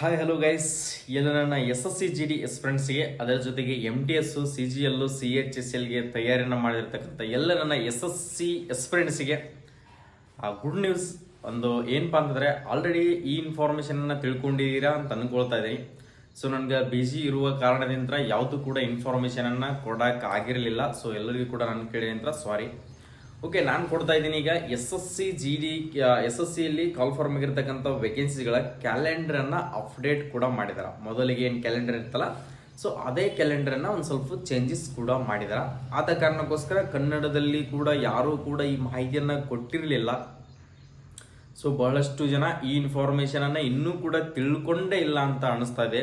Hi hello guys, ಎಲ್ಲ ನನ್ನ S S C G D S ಫ್ರೆಂಡ್ಸ್ಗೆ, ಅದರ ಜೊತೆಗೆ M T S, C G L, C H S ಎಲ್ಗೆ ತಯಾರಿಯನ್ನು ಮಾಡಿರ್ತಕ್ಕಂಥ ಎಲ್ಲ ನನ್ನ ಎಸ್ ಎಸ್ ಸಿ ಎಸ್ ಫ್ರೆಂಡ್ಸ್ಗೆ ಗುಡ್ ನ್ಯೂಸ್. ಒಂದು ಏನಪ್ಪ ಅಂತಂದರೆ, ಆಲ್ರೆಡಿ ಈ ಇನ್ಫಾರ್ಮೇಷನನ್ನು ತಿಳ್ಕೊಂಡಿದ್ದೀರಾ ಅಂತ ಅಂದ್ಕೊಳ್ತಾ ಇದ್ದೀನಿ. ಸೊ ನನಗೆ ಬಿಜಿ ಇರುವ ಕಾರಣದಿಂದ ಯಾವುದು ಕೂಡ ಇನ್ಫಾರ್ಮೇಷನನ್ನು ಕೊಡೋಕೆ ಆಗಿರಲಿಲ್ಲ. ಸೊ ಎಲ್ಲರಿಗೂ ಕೂಡ ನನ್ನ ಕೇಳಿದ್ರೆ ಸಾರಿ. ಓಕೆ, ನಾನು ಕೊಡ್ತಾ ಇದ್ದೀನಿ ಈಗ S S C G D S S ಸಿಯಲ್ಲಿ ಕಾಲ್ ಫಾರ್ಮ್ ಆಗಿರ್ತಕ್ಕಂಥ ವೇಕೆನ್ಸಿಗಳ ಕ್ಯಾಲೆಂಡರನ್ನು ಅಪ್ಡೇಟ್ ಕೂಡ ಮಾಡಿದಾರೆ. ಮೊದಲಿಗೆ ಏನು ಕ್ಯಾಲೆಂಡರ್ ಇರ್ತಲ್ಲ, ಸೊ ಅದೇ ಕ್ಯಾಲೆಂಡರನ್ನು ಒಂದು ಸ್ವಲ್ಪ ಚೇಂಜಸ್ ಕೂಡ ಮಾಡಿದಾರೆ. ಆದ ಕಾರಣಕ್ಕೋಸ್ಕರ ಕನ್ನಡದಲ್ಲಿ ಕೂಡ ಯಾರೂ ಕೂಡ ಈ ಮಾಹಿತಿಯನ್ನು ಕೊಟ್ಟಿರಲಿಲ್ಲ. ಸೊ ಬಹಳಷ್ಟು ಜನ ಈ ಇನ್ಫಾರ್ಮೇಷನನ್ನು ಇನ್ನೂ ಕೂಡ ತಿಳ್ಕೊಂಡೇ ಇಲ್ಲ ಅಂತ ಅನಿಸ್ತಾ ಇದೆ.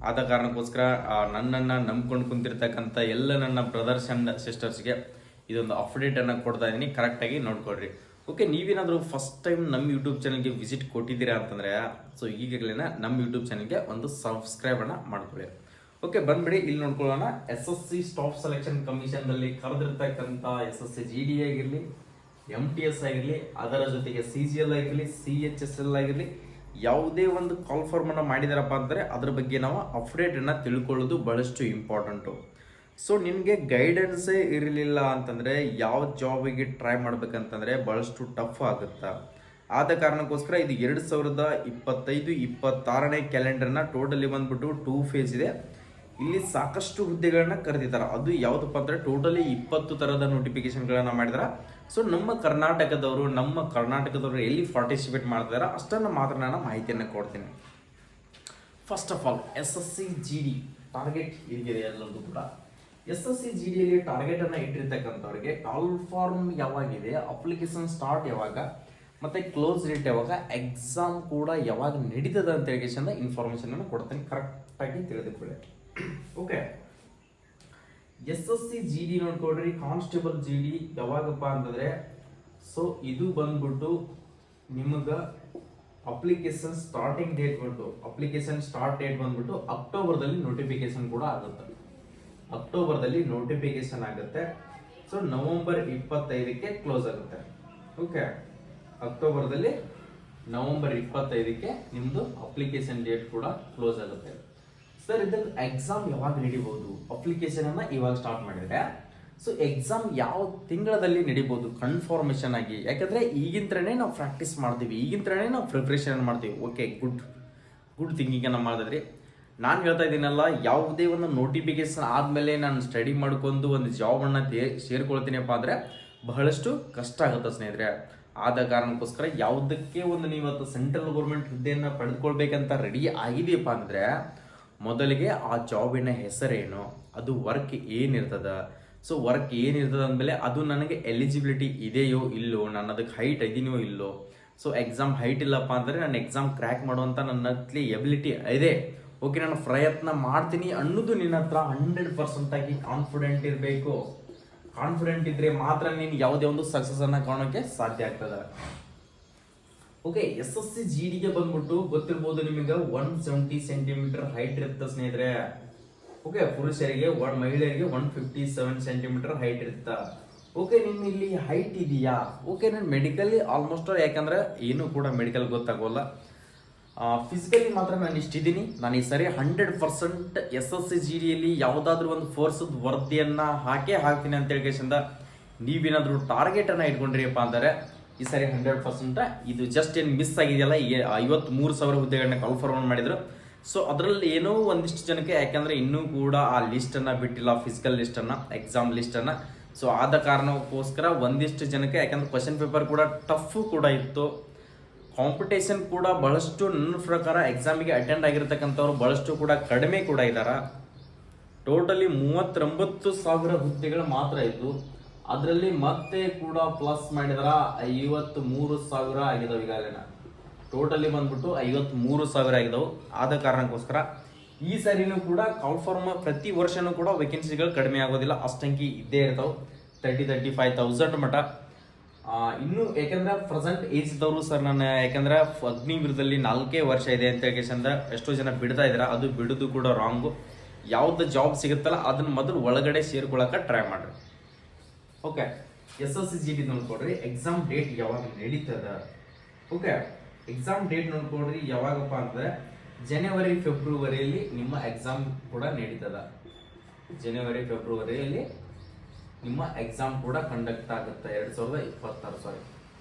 ಆದ ಕಾರಣಕ್ಕೋಸ್ಕರ ನನ್ನನ್ನು ನಂಬ್ಕೊಂಡು ಕುಂತಿರ್ತಕ್ಕಂಥ ಎಲ್ಲ ನನ್ನ ಬ್ರದರ್ಸ್ ಆ್ಯಂಡ್ ಸಿಸ್ಟರ್ಸ್ಗೆ ಇದೊಂದು ಅಪ್ಡೇಟನ್ನು ಕೊಡ್ತಾ ಇದ್ದೀನಿ, ಕರೆಕ್ಟಾಗಿ ನೋಡ್ಕೊಳ್ರಿ. ಓಕೆ, ನೀವೇನಾದರೂ ಫಸ್ಟ್ ಟೈಮ್ ನಮ್ಮ ಯೂಟ್ಯೂಬ್ ಚಾನಲ್ಗೆ ವಿಸಿಟ್ ಕೊಟ್ಟಿದ್ದೀರಾ ಅಂತಂದರೆ, ಸೊ ಈಗಾಗಲೇ ನಮ್ಮ ಯೂಟ್ಯೂಬ್ ಚಾನಲ್ಗೆ ಒಂದು ಸಬ್ಸ್ಕ್ರೈಬನ್ನು ಮಾಡ್ಕೊಳ್ಳಿ. ಓಕೆ, ಬಂದ್ಬಿಡಿ. ಇಲ್ಲಿ ನೋಡ್ಕೊಳ್ಳೋಣ. S S C staff selection ಕಮಿಷನ್ದಲ್ಲಿ ಕರೆದಿರ್ತಕ್ಕಂಥ S S C G D ಆಗಿರಲಿ, ಎಮ್ ಟಿ ಎಸ್ ಆಗಿರಲಿ, ಅದರ ಜೊತೆಗೆ ಸಿ ಜಿ ಎಲ್ ಆಗಿರಲಿ, ಸಿ ಎಚ್ ಎಸ್ ಎಲ್ ಆಗಿರಲಿ, ಯಾವುದೇ ಒಂದು ಕಾಲ್ ಫಾರ್ಮನ್ನು ಮಾಡಿದಾರಪ್ಪ ಅಂದರೆ ಅದ್ರ ಬಗ್ಗೆ ನಾವು ಅಪ್ಡೇಟನ್ನು ತಿಳ್ಕೊಳ್ಳೋದು ಬಹಳಷ್ಟು ಇಂಪಾರ್ಟೆಂಟು. ಸೊ ನಿಮಗೆ ಗೈಡೆನ್ಸೇ ಇರಲಿಲ್ಲ ಅಂತಂದರೆ ಯಾವ ಜಾಬಿಗೆ ಟ್ರೈ ಮಾಡ್ಬೇಕಂತಂದರೆ ಭಾಳಷ್ಟು ಟಫ್ ಆಗುತ್ತೆ. ಆದ ಕಾರಣಕ್ಕೋಸ್ಕರ ಇದು 2025-26ನೇ ಕ್ಯಾಲೆಂಡರ್ನ ಟೋಟಲಿ ಬಂದ್ಬಿಟ್ಟು 2 ಫೇಸ್ ಇದೆ. ಇಲ್ಲಿ ಸಾಕಷ್ಟು ಹುದ್ದೆಗಳನ್ನ ಕರೆದಿದ್ದಾರೆ. ಅದು ಯಾವುದಪ್ಪ ಅಂದರೆ ಟೋಟಲಿ 20 ಥರದ ನೋಟಿಫಿಕೇಶನ್ಗಳನ್ನು ಮಾಡಿದಾರೆ. ಸೊ ನಮ್ಮ ಕರ್ನಾಟಕದವರು ಎಲ್ಲಿ ಪಾರ್ಟಿಸಿಪೇಟ್ ಮಾಡ್ತಿದ್ದಾರೆ ಅಷ್ಟನ್ನು ಮಾತ್ರ ನಾನು ಮಾಹಿತಿಯನ್ನು ಕೊಡ್ತೀನಿ. First of all S S C G D target ಹೀಗಿದೆ. ಎಲ್ಲರದ್ದು ಕೂಡ ಎಸ್ ಎಸ್ ಸಿ ಜಿ ಡಿಯಲ್ಲಿ ಟಾರ್ಗೆಟನ್ನು ಇಟ್ಟಿರ್ತಕ್ಕಂಥವ್ರಿಗೆ ಕಾಲ್ ಫಾರ್ಮ್ ಯಾವಾಗಿದೆ, ಅಪ್ಲಿಕೇಶನ್ ಸ್ಟಾರ್ಟ್ ಯಾವಾಗ, ಮತ್ತು ಕ್ಲೋಸ್ ಡೇಟ್ ಯಾವಾಗ, ಎಕ್ಸಾಮ್ ಕೂಡ ಯಾವಾಗ ನಡೀತದೆ ಅಂತ ಹೇಳಿ ಇನ್ಫಾರ್ಮೇಷನನ್ನು ಕೊಡ್ತೀನಿ, ಕರೆಕ್ಟಾಗಿ ತಿಳಿದುಕೊಳ್ಳಿ. Okay, S S C G D ನೋಡ್ಕೊಳ್ರಿ. ಕಾನ್ಸ್ಟೇಬಲ್ ಜಿ ಡಿ ಯಾವಾಗಪ್ಪ ಅಂತಂದರೆ, ಸೊ ಇದು ಬಂದ್ಬಿಟ್ಟು ನಿಮಗೆ ಅಪ್ಲಿಕೇಶನ್ ಸ್ಟಾರ್ಟ್ ಡೇಟ್ ಬಂದ್ಬಿಟ್ಟು ಅಕ್ಟೋಬರ್ದಲ್ಲಿ ನೋಟಿಫಿಕೇಶನ್ ಕೂಡ ಆಗುತ್ತೆ. ಅಕ್ಟೋಬರ್ದಲ್ಲಿ ನೋಟಿಫಿಕೇಶನ್ ಆಗುತ್ತೆ. ಸೊ ನವೆಂಬರ್ 25ಕ್ಕೆ ಕ್ಲೋಸ್ ಆಗುತ್ತೆ. ಓಕೆ, ಅಕ್ಟೋಬರ್ದಲ್ಲಿ ನವೆಂಬರ್ 25ಕ್ಕೆ ನಿಮ್ಮದು ಅಪ್ಲಿಕೇಶನ್ ಡೇಟ್ ಕೂಡ ಕ್ಲೋಸ್ ಆಗುತ್ತೆ. ಸರ್, ಇದಕ್ಕೆ ಎಕ್ಸಾಮ್ ಯಾವಾಗ ನಡೀಬಹುದು? ಅಪ್ಲಿಕೇಶನನ್ನು ಇವಾಗ ಸ್ಟಾರ್ಟ್ ಮಾಡಿದರೆ, ಸೊ ಎಕ್ಸಾಮ್ ಯಾವ ತಿಂಗಳಲ್ಲಿ ನಡೀಬಹುದು ಕನ್ಫರ್ಮೇಷನ್ ಆಗಿ? ಯಾಕಂದರೆ ಈಗಿಂತ್ರನೇ ನಾವು ಪ್ರಾಕ್ಟೀಸ್ ಮಾಡ್ತೀವಿ, ಈಗಿಂತ್ರನೇ ನಾವು ಪ್ರಿಪ್ರೇಷನ್ ಮಾಡ್ತೀವಿ. ಓಕೆ, ಗುಡ್ ಥಿಂಕಿಂಗನ್ನು ಮಾಡಿದ್ರಿ. ನಾನು ಹೇಳ್ತಾ ಇದ್ದೀನಲ್ಲ, ಯಾವುದೇ ಒಂದು ನೋಟಿಫಿಕೇಶನ್ ಆದಮೇಲೆ ನಾನು ಸ್ಟಡಿ ಮಾಡ್ಕೊಂಡು ಒಂದು ಜಾಬನ್ನು ಸೇರ್ಕೊಳ್ತೀನಪ್ಪ ಅಂದರೆ ಬಹಳಷ್ಟು ಕಷ್ಟ ಆಗುತ್ತೆ ಸ್ನೇಹಿತರೆ. ಆದ ಕಾರಣಕ್ಕೋಸ್ಕರ ಯಾವುದಕ್ಕೆ ಒಂದು ನೀವತ್ತು ಸೆಂಟ್ರಲ್ ಗೌರ್ಮೆಂಟ್ ಹುದ್ದೆಯನ್ನು ಪಡೆದುಕೊಳ್ಬೇಕಂತ ರೆಡಿ ಆಗಿದೆಯಪ್ಪ ಅಂದರೆ, ಮೊದಲಿಗೆ ಆ ಜಾಬಿನ ಹೆಸರೇನು, ಅದು ವರ್ಕ್ ಏನಿರ್ತದೆ. ಸೊ ವರ್ಕ್ ಏನಿರ್ತದೆ ಅಂದಮೇಲೆ ಅದು ನನಗೆ ಎಲಿಜಿಬಿಲಿಟಿ ಇದೆಯೋ ಇಲ್ಲೋ, ನಾನು ಅದಕ್ಕೆ ಹೈಟ್ ಇದೀನೋ ಇಲ್ಲೋ. ಸೊ ಎಕ್ಸಾಮ್ ಹೈಟ್ ಇಲ್ಲಪ್ಪ ಅಂದರೆ ನಾನು ಎಕ್ಸಾಮ್ ಕ್ರ್ಯಾಕ್ ಮಾಡುವಂಥ ನನ್ನಲ್ಲಿ ಎಬಿಲಿಟಿ ಇದೆ, ಓಕೆ ನಾನು ಪ್ರಯತ್ನ ಮಾಡ್ತೀನಿ ಅನ್ನೋದು ನಿನ್ನ ಹತ್ರ 100% ಆಗಿ ಕಾನ್ಫಿಡೆಂಟ್ ಇರಬೇಕು. ಕಾನ್ಫಿಡೆಂಟ್ ಇದ್ರೆ ಮಾತ್ರ ನೀನು ಯಾವುದೇ ಒಂದು ಸಕ್ಸಸ್ಸನ್ನು ಕಾಣೋಕ್ಕೆ ಸಾಧ್ಯ ಆಗ್ತದೆ. Okay, S S C G ಡಿಗೆ ಬಂದ್ಬಿಟ್ಟು ಗೊತ್ತಿರ್ಬೋದು ನಿಮಗೆ 170 ಸೆಂಟಿಮೀಟರ್ ಹೈಟ್ ಇರುತ್ತೆ ಸ್ನೇಹಿತರೆ. ಓಕೆ, ಪುರುಷರಿಗೆ ಮಹಿಳೆಯರಿಗೆ 157 ಸೆಂಟಿಮೀಟರ್ ಹೈಟ್ ಇರುತ್ತೆ. ಓಕೆ, ನಿನ್ನ ಇಲ್ಲಿ ಹೈಟ್ ಇದೆಯಾ? ಓಕೆ, ನಾನು ಮೆಡಿಕಲಿ ಆಲ್ಮೋಸ್ಟ್, ಯಾಕಂದ್ರೆ ಏನು ಕೂಡ ಮೆಡಿಕಲ್ ಗೊತ್ತಾಗೋಲ್ಲ, ಫಿಸಿಕಲಿ ಮಾತ್ರ ನಾನು ಇಷ್ಟಿದ್ದೀನಿ. ನಾನು ಈ ಸರಿ 100% ಎಸ್ ಎಸ್ ಸಿ ಜಿ ಡಿಯಲ್ಲಿ ಯಾವುದಾದ್ರೂ ಒಂದು ಫೋರ್ಸದ ವರದಿಯನ್ನು ಹಾಕ್ತೀನಿ ಅಂತ ಹೇಳಿಕೆಯಿಂದ ನೀವೇನಾದರೂ ಟಾರ್ಗೆಟನ್ನು ಇಟ್ಕೊಂಡ್ರಿಯಪ್ಪ ಅಂದರೆ ಈ ಸರಿ 100%. ಇದು ಜಸ್ಟ್ ಏನು ಮಿಸ್ ಆಗಿದೆಯಲ್ಲ, ಈಗ 53,000 ಹುದ್ದೆಗಳನ್ನ ಕಾಲ್ಫಾರ್ಮ್ ಮಾಡಿದ್ರು. ಸೊ ಅದರಲ್ಲಿ ಏನೋ ಒಂದಿಷ್ಟು ಜನಕ್ಕೆ, ಯಾಕಂದರೆ ಇನ್ನೂ ಕೂಡ ಆ ಲಿಸ್ಟನ್ನು ಬಿಟ್ಟಿಲ್ಲ, ಫಿಸಿಕಲ್ ಲಿಸ್ಟನ್ನು, ಎಕ್ಸಾಮ್ ಲಿಸ್ಟನ್ನು. ಸೊ ಆದ ಕಾರಣಕ್ಕೋಸ್ಕರ ಒಂದಿಷ್ಟು ಜನಕ್ಕೆ, ಯಾಕಂದ್ರೆ ಕ್ವಶನ್ ಪೇಪರ್ ಕೂಡ ಟಫ್ ಕೂಡ ಇತ್ತು, ಕಾಂಪಿಟೇಷನ್ ಕೂಡ ಬಹಳಷ್ಟು, ನನ್ನ ಪ್ರಕಾರ ಎಕ್ಸಾಮಿಗೆ ಅಟೆಂಡ್ ಆಗಿರ್ತಕ್ಕಂಥವ್ರು ಬಹಳಷ್ಟು ಕೂಡ ಕಡಿಮೆ ಕೂಡ ಇದ್ದಾರೆ. ಟೋಟಲಿ 39,000 ಹುದ್ದೆಗಳು ಮಾತ್ರ ಇತ್ತು. ಅದರಲ್ಲಿ ಮತ್ತೆ ಕೂಡ ಪ್ಲಸ್ ಮಾಡಿದಾರ 53,000 ಆಗಿದಾವೆ. ಈಗಾಗಲೇ ಟೋಟಲಿ ಬಂದ್ಬಿಟ್ಟು 53,000 ಆಗಿದಾವೆ. ಆದ ಕಾರಣಕ್ಕೋಸ್ಕರ ಈ ಸರಿನೂ ಕೂಡ ಕಾಲ್ಫಾರ್ಮ್ ಪ್ರತಿ ವರ್ಷನೂ ಕೂಡ ವೇಕೆನ್ಸಿಗಳು ಕಡಿಮೆ ಆಗೋದಿಲ್ಲ, ಅಷ್ಟಂಕಿ ಇದ್ದೇ ಇರ್ತಾವೆ. 35,000 ಮಟ್ಟ. ಇನ್ನು ಯಾಕಂದ್ರೆ ಪ್ರೆಸೆಂಟ್ ಏಜ್ ಇದ್ದವರು, ಸರ್ ನಾನು ಯಾಕಂದ್ರೆ ಅಗ್ನಿವೀರದಲ್ಲಿ 4 ವರ್ಷ ಇದೆ ಅಂತ ಹೇಳ್ಕೆಂದ ಎಷ್ಟೋ ಜನ ಬಿಡ್ತಾ ಇದ್ದಾರೆ. ಅದು ಬಿಡೋದು ಕೂಡ ರಾಂಗು. ಯಾವ್ದು ಜಾಬ್ ಸಿಗುತ್ತಲ್ಲ ಅದನ್ನ ಮೊದಲು ಒಳಗಡೆ ಸೇರ್ಕೊಳಕ್ಕೆ ಟ್ರೈ ಮಾಡ್ರಿ. Okay, S S C G D ನೋಡ್ಕೊಡ್ರಿ. ಎಕ್ಸಾಮ್ ಡೇಟ್ ಯಾವಾಗ ನಡೀತದ? ಓಕೆ, ಎಕ್ಸಾಮ್ ಡೇಟ್ ನೋಡ್ಕೊಡ್ರಿ ಯಾವಾಗಪ್ಪ ಅಂದ್ರೆ ಜನವರಿ ಫೆಬ್ರವರಿಯಲ್ಲಿ ನಿಮ್ಮ ಎಕ್ಸಾಮ್ ಕೂಡ ನಡೀತದ. ಜನವರಿ ಫೆಬ್ರವರಿಯಲ್ಲಿ ನಿಮ್ಮ ಎಕ್ಸಾಮ್ ಕೂಡ ಕಂಡಕ್ಟ್ ಆಗುತ್ತೆ. 2026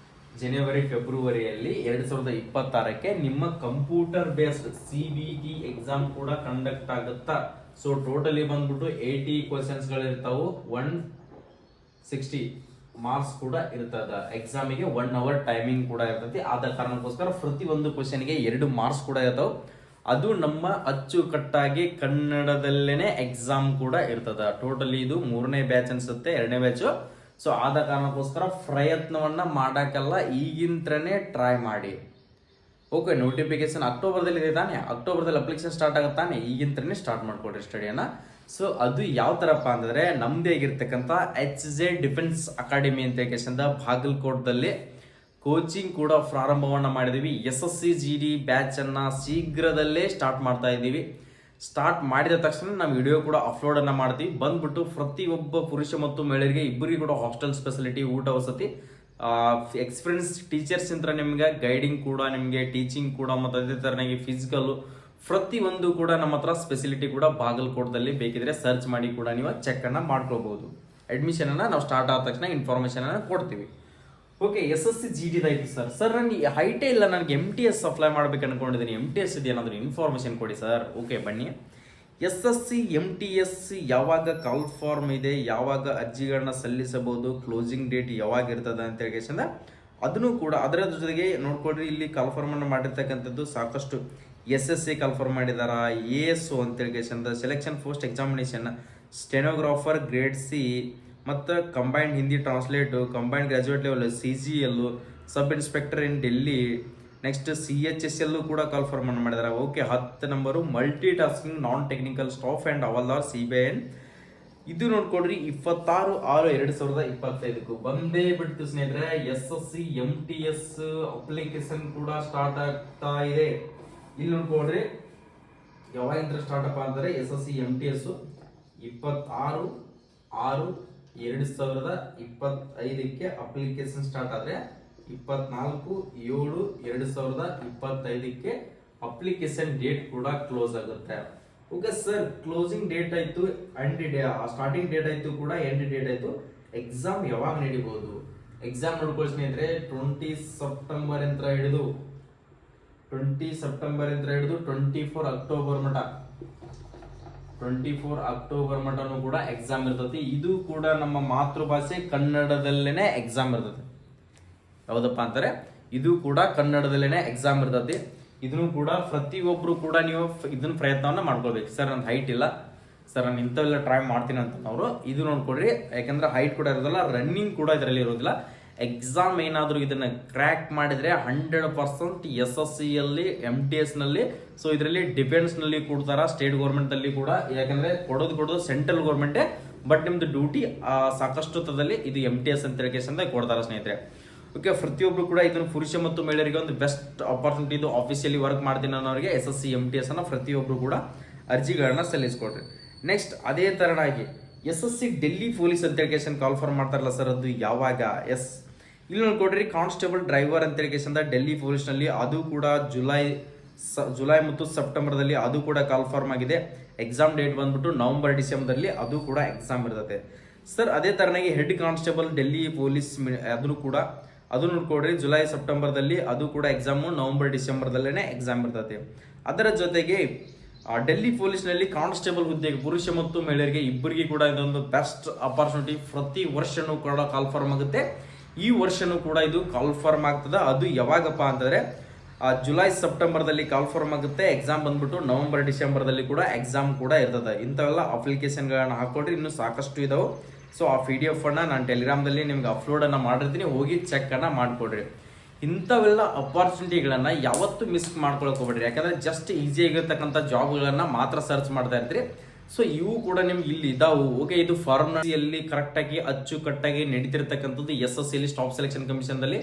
ಜನವರಿ ಫೆಬ್ರವರಿಯಲ್ಲಿ 2026ಕ್ಕೆ ನಿಮ್ಮ ಕಂಪ್ಯೂಟರ್ ಬೇಸ್ಡ್ CBT ಎಕ್ಸಾಮ್ ಕೂಡ ಕಂಡಕ್ಟ್ ಆಗುತ್ತಾ. ಸೊ ಟೋಟಲಿ ಬಂದ್ಬಿಟ್ಟು 80 ಕ್ವಶನ್ಸ್ ಗಳಿರ್ತಾವು, 160 ಮಾರ್ಕ್ಸ್ ಕೂಡ ಇರ್ತದ. ಎಕ್ಸಾಮಿಗೆ 1 ಅವರ್ ಟೈಮಿಂಗ್ ಕೂಡ ಇರ್ತೈತಿ. ಆದ ಕಾರಣಕ್ಕೋಸ್ಕರ ಪ್ರತಿ ಒಂದು ಕ್ವಶನ್ಗೆ 2 ಮಾರ್ಕ್ಸ್ ಕೂಡ ಇರ್ತಾವ. ಅದು ನಮ್ಮ ಅಚ್ಚುಕಟ್ಟಾಗಿ ಕನ್ನಡದಲ್ಲೇನೆ ಎಕ್ಸಾಮ್ ಕೂಡ ಇರ್ತದ. ಟೋಟಲಿ ಇದು 3ನೇ ಬ್ಯಾಚ್ ಅನ್ಸುತ್ತೆ, 2ನೇ ಬ್ಯಾಚ್. ಸೊ ಆದ ಕಾರಣಕ್ಕೋಸ್ಕರ ಪ್ರಯತ್ನವನ್ನ ಮಾಡಕ್ಕೆಲ್ಲ ಈಗಿಂತ್ರನೇ ಟ್ರೈ ಮಾಡಿ. ಓಕೆ, ನೋಟಿಫಿಕೇಶನ್ ಅಕ್ಟೋಬರ್ದಲ್ಲಿ ಇದೆ ತಾನೆ, ಅಕ್ಟೋಬರ್ದಲ್ಲಿ ಅಪ್ಲಿಕೇಶನ್ ಸ್ಟಾರ್ಟ್ ಆಗುತ್ತಾನೆ, ಈಗಿಂತ್ರನೇ ಸ್ಟಾರ್ಟ್ ಮಾಡ್ಕೊಡ್ರಿ ಸ್ಟಡಿಯನ್ನ. ಸೊ ಅದು ಯಾವ ಥರಪ್ಪ ಅಂತಂದರೆ ನಮ್ಮದೇ ಆಗಿರ್ತಕ್ಕಂಥ HJ ಡಿಫೆನ್ಸ್ ಅಕಾಡೆಮಿ ಅಂತ ಕೇಶಂದ ಬಾಗಲಕೋಟದಲ್ಲಿ ಕೋಚಿಂಗ್ ಕೂಡ ಪ್ರಾರಂಭವನ್ನು ಮಾಡಿದ್ದೀವಿ. SSC GD ಬ್ಯಾಚನ್ನು ಶೀಘ್ರದಲ್ಲೇ ಸ್ಟಾರ್ಟ್ ಮಾಡ್ತಾ ಇದ್ದೀವಿ. ಸ್ಟಾರ್ಟ್ ಮಾಡಿದ ತಕ್ಷಣ ನಾವು ವಿಡಿಯೋ ಕೂಡ ಅಪ್ಲೋಡನ್ನು ಮಾಡ್ತೀವಿ. ಬಂದ್ಬಿಟ್ಟು ಪ್ರತಿಯೊಬ್ಬ ಪುರುಷ ಮತ್ತು ಮಹಿಳೆಯರಿಗೆ ಇಬ್ಬರಿಗೆ ಕೂಡ ಹಾಸ್ಟೆಲ್ ಫೆಸಿಲಿಟಿ, ಊಟ ವಸತಿ, ಎಕ್ಸ್ಪೀರಿಯನ್ಸ್ ಟೀಚರ್ಸ್ ಇಂದ ನಿಮ್ಗೆ ಗೈಡಿಂಗ್ ಕೂಡ, ನಿಮಗೆ ಟೀಚಿಂಗ್ ಕೂಡ, ಮತ್ತು ಅದೇ ಥರನಾಗಿ ಫಿಸಿಕಲ್ಲು ಪ್ರತಿಯೊಂದು ಕೂಡ ನಮ್ಮ ಹತ್ರ ಸ್ಪೆಸಿಲಿಟಿ ಕೂಡ ಬಾಗಲಕೋಟದಲ್ಲಿ ಬೇಕಿದ್ರೆ ಸರ್ಚ್ ಮಾಡಿ ಕೂಡ ನೀವು ಚೆಕ್ ಅನ್ನ ಮಾಡ್ಕೋಬಹುದು. ಅಡ್ಮಿಷನ್ ಅನ್ನ ನಾವು ಸ್ಟಾರ್ಟ್ ಆದ ತಕ್ಷಣ ಇನ್ಫಾರ್ಮೇಶನ್ ಅನ್ನ ಕೊಡ್ತೀವಿ. ಓಕೆ, SSC GD ಆಯ್ತು ಸರ್ ನನಗೆ ಹೈಟೇ ಇಲ್ಲ, ನನಗೆ MTS ಅಪ್ಲೈ ಮಾಡ್ಬೇಕು ಅನ್ಕೊಂಡಿದ್ದೀನಿ, MTS ಇದೆ ಏನಾದರೂ ಇನ್ಫಾರ್ಮೇಶನ್ ಕೊಡಿ ಸರ್. ಓಕೆ ಬನ್ನಿ, SSC MTS ಯಾವಾಗ ಕಾಲ್ ಫಾರ್ಮ್ ಇದೆ, ಯಾವಾಗ ಅರ್ಜಿಗಳನ್ನ ಸಲ್ಲಿಸಬಹುದು, ಕ್ಲೋಸಿಂಗ್ ಡೇಟ್ ಯಾವಾಗ ಇರ್ತದೆ ಅಂತ ಹೇಳಿ ಅದನ್ನು ಕೂಡ ಅದರ ಜೊತೆಗೆ ನೋಡ್ಕೊಡ್ರಿ. ಇಲ್ಲಿ ಕಾಲ್ ಫಾರ್ಮ್ ಅನ್ನು ಮಾಡಿರ್ತಕ್ಕಂಥದ್ದು ಸಾಕಷ್ಟು SSC ಕಾಲ್ ಫಾರ್ಮ್ ಮಾಡಿದಾರ, ASO ಅಂತೇಳಿ selection post examination, stenographer grade C, ಮತ್ತು combined Hindi translate, combined graduate level CGL, sub inspector ಇನ್ ಡೆಲ್ಲಿ, ನೆಕ್ಸ್ಟ್ CHSL ಕೂಡ ಕಾಲ್ ಫಾರ್ಮ್ ಅನ್ನು ಮಾಡಿದಾರೆ. Okay, 10 number multi tasking non technical staff and Havaldar CBN. ಇದು ನೋಡ್ಕೊಡ್ರಿ 26/6/2025 ಬಂದೇ ಬಿಡ್ತು ಸ್ನೇಹಿತರೆ. SSC MTS ಅಪ್ಲಿಕೇಶನ್ ಕೂಡ ಸ್ಟಾರ್ಟ್ ಆಗ್ತಾ ಇದೆ. ಇಲ್ಲಿ ನೋಡ್ಕೊಡ್ರಿ ಯಾವಾಗಿಂದ ಸ್ಟಾರ್ಟ್ ಅಪ್ ಅಂದರೆ SSC MTS 26/6/2025ಕ್ಕೆ ಅಪ್ಲಿಕೇಶನ್ ಸ್ಟಾರ್ಟ್ ಆದರೆ 24/7/2025ಕ್ಕೆ ಅಪ್ಲಿಕೇಶನ್ ಡೇಟ್ ಕೂಡ ಕ್ಲೋಸ್ ಆಗುತ್ತೆ. ಓಕೆ ಸರ್, ಕ್ಲೋಸಿಂಗ್ ಡೇಟ್ ಆಯ್ತು, ಸ್ಟಾರ್ಟಿಂಗ್ ಡೇಟ್ ಆಯ್ತು ಕೂಡ, ಎಂಡ್ ಡೇಟ್ ಆಯ್ತು. ಎಕ್ಸಾಮ್ ಯಾವಾಗ ನಡೀಬಹುದು? ಎಕ್ಸಾಮ್ ನೋಡ್ಕೊಳ್ಳಿ ಸ್ನೇಹಿತರೆ, 20 ಸೆಪ್ಟೆಂಬರ್ ಅಂತ ಹಿಡಿದು 24 ಅಕ್ಟೋಬರ್ ಮಟ, 24 ಅಕ್ಟೋಬರ್ ಮಟನೂ ಕೂಡ ಎಕ್ಸಾಮ್ ಇರ್ತೈತಿ. ಇದು ಕೂಡ ನಮ್ಮ ಮಾತೃಭಾಷೆ ಕನ್ನಡದಲ್ಲೇನೆ ಎಕ್ಸಾಮ್ ಇರ್ತೈತಿ. ಹೌದಪ್ಪ ಅಂತಾರೆ, ಇದು ಕೂಡ ಕನ್ನಡದಲ್ಲೇನೆ ಎಕ್ಸಾಮ್ ಇರ್ತೈತಿ. ಇದನ್ನು ಕೂಡ ಪ್ರತಿಯೊಬ್ರು ಕೂಡ ನೀವು ಇದನ್ನ ಪ್ರಯತ್ನವನ್ನ ಮಾಡ್ಕೊಳ್ಬೇಕು. ಸರ್ ನನ್ನ ಹೈಟ್ ಇಲ್ಲ ಸರ್, ನಾನು ಇಂಥವೆಲ್ಲ ಟ್ರೈ ಮಾಡ್ತೀನಿ ಅಂತ ಅವರು ಇದು ನೋಡ್ಕೊಡ್ರಿ. ಯಾಕಂದ್ರೆ ಹೈಟ್ ಕೂಡ ಇರೋದಿಲ್ಲ, ರನ್ನಿಂಗ್ ಕೂಡ ಇದರಲ್ಲಿ ಇರೋದಿಲ್ಲ. ಎಕ್ಸಾಮ್ ಏನಾದರೂ ಇದನ್ನ ಕ್ರ್ಯಾಕ್ ಮಾಡಿದ್ರೆ 100% SSCಯಲ್ಲಿ MTS ನಲ್ಲಿ, ಸೊ ಇದರಲ್ಲಿ ಡಿಫೆನ್ಸ್ ನಲ್ಲಿ ಕೊಡ್ತಾರ, ಸ್ಟೇಟ್ ಗೌರ್ಮೆಂಟ್ ಅಲ್ಲಿ ಕೂಡ. ಯಾಕಂದ್ರೆ ಕೊಡೋದು ಸೆಂಟ್ರಲ್ ಗೌರ್ಮೆಂಟೇ, ಬಟ್ ನಿಮ್ದು ಡ್ಯೂಟಿ ಸಾಕಷ್ಟು ತದಲ್ಲಿ ಇದು MTS ಅಂತ ಹೇಳಿ ಕೊಡ್ತಾರ ಸ್ನೇಹಿತರೆ. ಓಕೆ, ಪ್ರತಿಯೊಬ್ರು ಕೂಡ ಇದನ್ನು ಪುರುಷ ಮತ್ತು ಮಹಿಳೆಯರಿಗೆ ಒಂದು ಬೆಸ್ಟ್ ಆಪರ್ಚುನಿಟಿ. ಇದು ಆಫೀಸಿಯಲಿ ವರ್ಕ್ ಮಾಡ್ತೀನಿ ಅನ್ನೋರಿಗೆ SSC MTS ಅನ್ನ ಪ್ರತಿಯೊಬ್ರು ಕೂಡ ಅರ್ಜಿಗಳನ್ನ ಸಲ್ಲಿಸ್ಕೊಡ್ರಿ. ನೆಕ್ಸ್ಟ್ ಅದೇ ತರನಾಗಿ SSC ಡೆಲ್ಲಿ ಪೊಲೀಸ್ ಅಂತ ಹೇಳಿ ಕಾಲ್ ಫಾರ್ಮ್ ಮಾಡ್ತಾರಲ್ಲ ಸರ್, ಅದು ಯಾವಾಗ? ಇಲ್ಲಿ ನೋಡ್ಕೊಡ್ರಿ, ಕಾನ್ಸ್ಟೇಬಲ್ ಡ್ರೈವರ್ ಅಂತ ಹೇಳಿ ಡೆಲ್ಲಿ ಪೊಲೀಸ್ ನಲ್ಲಿ, ಅದು ಕೂಡ ಜುಲೈ ಮತ್ತು ಸೆಪ್ಟೆಂಬರ್ದಲ್ಲಿ ಅದು ಕೂಡ ಕಾಲ್ ಫಾರ್ಮ್ ಆಗಿದೆ. ಎಕ್ಸಾಮ್ ಡೇಟ್ ಬಂದ್ಬಿಟ್ಟು ನವೆಂಬರ್ ಡಿಸೆಂಬರ್ದಲ್ಲಿ ಅದು ಕೂಡ ಎಕ್ಸಾಮ್ ಇರ್ತದೆ ಸರ್. ಅದೇ ತರನಾಗಿ ಹೆಡ್ ಕಾನ್ಸ್ಟೇಬಲ್ ಡೆಲ್ಲಿ ಪೊಲೀಸ್ ಅದು ನೋಡ್ಕೊಡ್ರಿ, ಜುಲೈ ಸೆಪ್ಟೆಂಬರ್ದಲ್ಲಿ ಅದು ಕೂಡ ಎಕ್ಸಾಮು, ನವೆಂಬರ್ ಡಿಸೆಂಬರ್ದಲ್ಲೇ ಎಕ್ಸಾಮ್ ಇರ್ತದೆ. ಅದರ ಜೊತೆಗೆ ಡೆಲ್ಲಿ ಪೊಲೀಸ್ನಲ್ಲಿ ಕಾನ್ಸ್ಟೇಬಲ್ ಹುದ್ದೆಗೆ ಪುರುಷ ಮತ್ತು ಮಹಿಳೆಯರಿಗೆ ಇಬ್ಬರಿಗೆ ಕೂಡ ಇದೊಂದು ಬೆಸ್ಟ್ ಅಪರ್ಚುನಿಟಿ. ಪ್ರತಿ ವರ್ಷನೂ ಕೂಡ ಕಾಲ್ ಫಾರ್ಮ್ ಆಗುತ್ತೆ. ಈ ವರ್ಷನೂ ಕೂಡ ಇದು ಕಾಲ್ ಫಾರ್ಮ್ ಆಗ್ತದೆ. ಅದು ಯಾವಾಗಪ್ಪ ಅಂತಂದ್ರೆ ಜುಲೈ ಸೆಪ್ಟೆಂಬರ್ದಲ್ಲಿ ಕಾಲ್ ಫಾರ್ಮ್ ಆಗುತ್ತೆ. ಎಕ್ಸಾಮ್ ಬಂದ್ಬಿಟ್ಟು ನವೆಂಬರ್ ಡಿಸೆಂಬರ್ದಲ್ಲಿ ಕೂಡ ಎಕ್ಸಾಮ್ ಕೂಡ ಇರ್ತದೆ. ಇಂಥವೆಲ್ಲ ಅಪ್ಲಿಕೇಶನ್ಗಳನ್ನ ಹಾಕೊಡ್ರಿ, ಇನ್ನೂ ಸಾಕಷ್ಟು ಇದಾವೆ. ಸೊ ಆ PDF ಅನ್ನ ನಾನು ಟೆಲಿಗ್ರಾಮ್ದಲ್ಲಿ ನಿಮ್ಗೆ ಅಪ್ಲೋಡ್ ಅನ್ನ ಮಾಡಿರ್ತೀನಿ, ಹೋಗಿ ಚೆಕ್ ಅನ್ನ ಮಾಡ್ಕೊಡ್ರಿ. ಇಂಥವೆಲ್ಲ ಅಪಾರ್ಚುನಿಟಿಗಳನ್ನ ಯಾವತ್ತೂ ಮಿಸ್ ಮಾಡ್ಕೊಳಕ್ ಹೋಗ್ಬೇಡ್ರಿ. ಯಾಕಂದ್ರೆ ಜಸ್ಟ್ ಈಸಿ ಆಗಿರ್ತಕ್ಕಂಥ ಜಾಬ್ಗಳನ್ನ ಮಾತ್ರ ಸರ್ಚ್ ಮಾಡ್ತಾ ಇರ್ತೀರಿ. ಸೊ ಇವು ಕೂಡ ನಿಮ್ಗೆ ಇಲ್ಲಿ ಇದಾವು. ಓಕೆ, ಇದು ಫಾರ್ಮಸಿಯಲ್ಲಿ ಕರೆಕ್ಟಾಗಿ ಅಚ್ಚುಕಟ್ಟಾಗಿ ನಡೀತಿರ್ತಕ್ಕಂಥದ್ದು. SSCಯಲ್ಲಿ ಸ್ಟಾಫ್ ಸೆಲೆಕ್ಷನ್ ಕಮಿಷನ್ದಲ್ಲಿ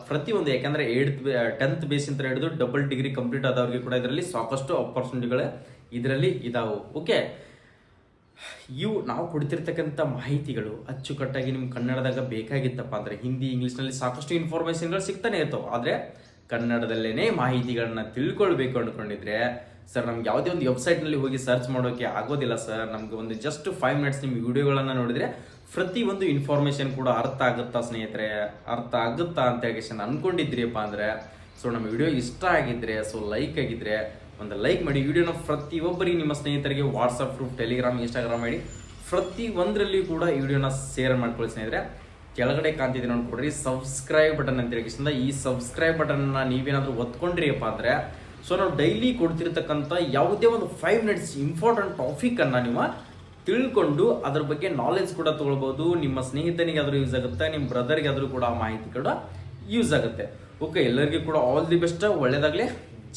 ಪ್ರತಿಯೊಂದು, ಯಾಕಂದ್ರೆ 10th ಬೇಸ್ ಅಂತ ಹಿಡಿದು ಡಬಲ್ ಡಿಗ್ರಿ ಕಂಪ್ಲೀಟ್ ಆದವ್ರಿಗೆ ಕೂಡ ಇದರಲ್ಲಿ ಸಾಕಷ್ಟು ಅಪಾರ್ಚುನಿಟಿಗಳು ಇದರಲ್ಲಿ ಇದಾವು. ಓಕೆ, ಇವು ನಾವು ಕೊಡ್ತಿರ್ತಕ್ಕಂಥ ಮಾಹಿತಿಗಳು ಅಚ್ಚುಕಟ್ಟಾಗಿ ನಿಮ್ಗೆ ಕನ್ನಡದಾಗ ಬೇಕಾಗಿತ್ತಪ್ಪ ಅಂದರೆ ಹಿಂದಿ ಇಂಗ್ಲೀಷ್ನಲ್ಲಿ ಸಾಕಷ್ಟು ಇನ್ಫಾರ್ಮೇಷನ್ಗಳು ಸಿಗ್ತಾನೆ ಇರ್ತಾವೆ. ಆದರೆ ಕನ್ನಡದಲ್ಲೇನೆ ಮಾಹಿತಿಗಳನ್ನ ತಿಳ್ಕೊಳ್ಬೇಕು ಅಂದ್ಕೊಂಡಿದ್ರೆ ಸರ್ ನಮ್ಗೆ ಯಾವುದೇ ಒಂದು ವೆಬ್ಸೈಟ್ನಲ್ಲಿ ಹೋಗಿ ಸರ್ಚ್ ಮಾಡೋಕ್ಕೆ ಆಗೋದಿಲ್ಲ ಸರ್, ನಮ್ಗೆ ಒಂದು ಜಸ್ಟ್ 5 ಮಿನಿಟ್ಸ್ ನಿಮ್ಮ ವಿಡಿಯೋಗಳನ್ನು ನೋಡಿದ್ರೆ ಪ್ರತಿಯೊಂದು ಇನ್ಫಾರ್ಮೇಷನ್ ಕೂಡ ಅರ್ಥ ಆಗುತ್ತಾ ಸ್ನೇಹಿತರೆ, ಅರ್ಥ ಆಗುತ್ತಾ ಅಂತ ಹೇಳಿ ಅನ್ಕೊಂಡಿದ್ರಿಯಪ್ಪ ಅಂದರೆ ಸೊ ನಮ್ಮ ವಿಡಿಯೋ ಇಷ್ಟ ಆಗಿದ್ರೆ ಸೊ ಲೈಕ್ ಆಗಿದ್ರೆ ಒಂದು ಲೈಕ್ ಮಾಡಿ. ವಿಡಿಯೋನ ಪ್ರತಿಯೊಬ್ಬರಿಗೆ ನಿಮ್ಮ ಸ್ನೇಹಿತರಿಗೆ ವಾಟ್ಸಪ್ ಗ್ರೂಪ್, ಟೆಲಿಗ್ರಾಮ್, ಇನ್ಸ್ಟಾಗ್ರಾಮ್ ಮಾಡಿ ಪ್ರತಿ ಒಂದರಲ್ಲಿ ಕೂಡ ಈ ವಿಡಿಯೋನ ಶೇರ್ ಮಾಡ್ಕೊಳ್ಳಿ ಸ್ನೇಹಿತರೆ. ಕೆಳಗಡೆ ಕಾಣ್ತಿದೆ ನೋಡ್ಕೊಡ್ರಿ ಸಬ್ಸ್ಕ್ರೈಬ್ ಬಟನ್ ಅಂತ ಹೇಳಿ, ಈ ಸಬ್ಸ್ಕ್ರೈಬ್ ಬಟನ್ ನೀವೇನಾದ್ರೂ ಒತ್ಕೊಂಡ್ರಿಯಪ್ಪ ಅಂದ್ರೆ ಸೊ ನಾವು ಡೈಲಿ ಕೊಡ್ತಿರ್ತಕ್ಕಂಥ ಯಾವುದೇ ಒಂದು 5 ಮಿನಿಟ್ಸ್ ಇಂಪಾರ್ಟೆಂಟ್ ಟಾಪಿಕ್ ಅನ್ನ ನೀವು ತಿಳ್ಕೊಂಡು ಅದ್ರ ಬಗ್ಗೆ ನಾಲೆಜ್ ಕೂಡ ತಗೊಳ್ಬಹುದು. ನಿಮ್ಮ ಸ್ನೇಹಿತನಿಗೆ ಆದ್ರೂ ಯೂಸ್ ಆಗುತ್ತೆ, ನಿಮ್ಮ ಬ್ರದರ್ಗೆ ಆದ್ರೂ ಕೂಡ ಮಾಹಿತಿ ಕೂಡ ಯೂಸ್ ಆಗುತ್ತೆ. ಓಕೆ, ಎಲ್ಲರಿಗೂ ಕೂಡ ಆಲ್ ದಿ ಬೆಸ್ಟ್, ಒಳ್ಳೇದಾಗ್ಲಿ.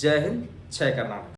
ಜೈ ಹಿಂದ್, ಜೈ ಕರ್ನಾಟಕ.